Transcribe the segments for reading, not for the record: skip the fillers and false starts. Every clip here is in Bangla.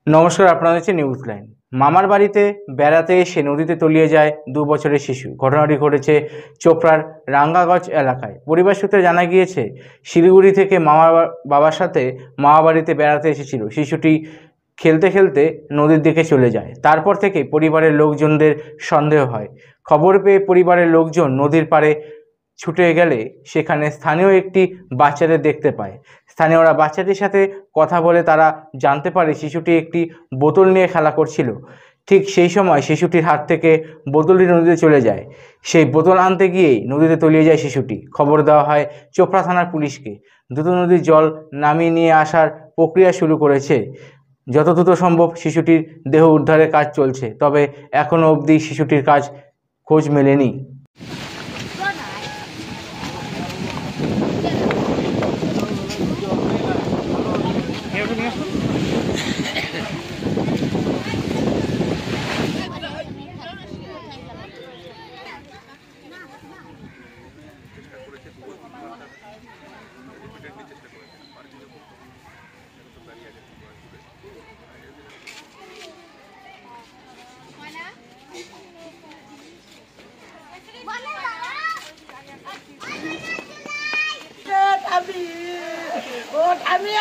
নমস্কার, আপনারা দেখছেন নিউজ লাইন। মামার বাড়িতে বেড়াতে এসে নদীতে তলিয়ে যায় 2 বছরের শিশু। ঘটনাটি ঘটেছে চোপড়ার রাঙ্গাগঞ্জ এলাকায়। পরিবার সূত্রে জানা গিয়েছে, শিলিগুড়ি থেকে বাবার সাথে মামা বাড়িতে বেড়াতে এসেছিল। শিশুটি খেলতে খেলতে নদীর দিকে চলে যায়। তারপর থেকে পরিবারের লোকজনদের সন্দেহ হয়। খবর পেয়ে পরিবারের লোকজন নদীর পাড়ে ছুটে গেলে সেখানে স্থানীয় একটি বাচ্চাদের দেখতে পায়। স্থানীয়রা বাচ্চাটির সাথে কথা বলে তারা জানতে পারে শিশুটি একটি বোতল নিয়ে খেলা করছিল। ঠিক সেই সময় শিশুটির হাত থেকে বোতলটি নদীতে চলে যায়। সেই বোতল আনতে গিয়েই নদীতে তলিয়ে যায় শিশুটি। খবর দেওয়া হয় চোপড়া থানার পুলিশকে। দ্রুত নদীর জল নামিয়ে নিয়ে আসার প্রক্রিয়া শুরু করেছে। যত দ্রুত সম্ভব শিশুটির দেহ উদ্ধারের কাজ চলছে, তবে এখনও অবধি শিশুটির খোঁজ মেলেনি।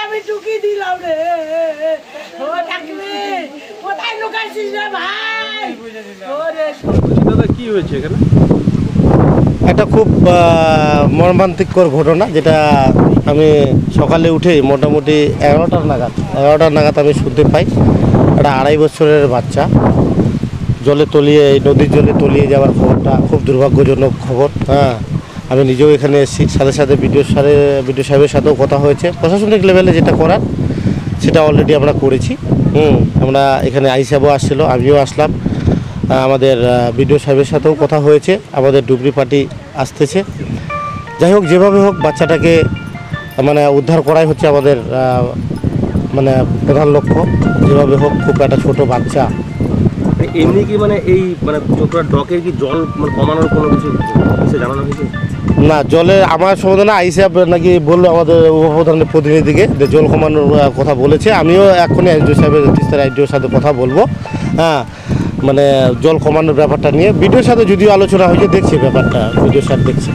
আমি টুকি দিলাম রে। ও থাকবে কোথায় লুকাইছিস রে ভাই? দাদা কি হয়েছে এখানে? একটা খুব মর্মান্তিকর ঘটনা, যেটা আমি সকালে উঠে মোটামুটি 11টা নাগাদ আমি শুনতে পাই। একটা 2.5 বছরের বাচ্চা নদীর জলে তলিয়ে যাওয়ার খবরটা খুব দুর্ভাগ্যজনক খবর। আমি নিজেও এখানে এসেছি, সাথে সাথে বিডিও সাহেবের সাথেও কথা হয়েছে। প্রশাসনিক লেভেলে যেটা করার সেটা অলরেডি আমরা করেছি। আমরা এখানে আই সাহেবও আসছিল, আমিও আসলাম। আমাদের বিডিও সাহেবের সাথেও কথা হয়েছে, আমাদের ডুবরি পার্টি আসতেছে। যাই হোক, যেভাবে হোক বাচ্চাটাকে উদ্ধার করাই হচ্ছে আমাদের প্রধান লক্ষ্য। যেভাবে হোক, খুব একটা ছোট বাচ্চা। এমনি কি এই চোপড়া ডকের কি জল কমানোর কোনো কিছু জানানো হয়েছে? না, জলের আমার সম্বোধনা আই সাহেব নাকি বললো আমাদের উপপ্রধানের প্রতিনিধিকে যে জল কমানোর কথা বলেছে। আমিও এখনই আইডিও সাহেবের তিস্তার আইডিওর সাথে কথা বলবো। জল কমানোর ব্যাপারটা নিয়ে বিডিওর সাথে যদিও আলোচনা হয়েছে, দেখছি ব্যাপারটা, বিডিও সাহেব দেখছে।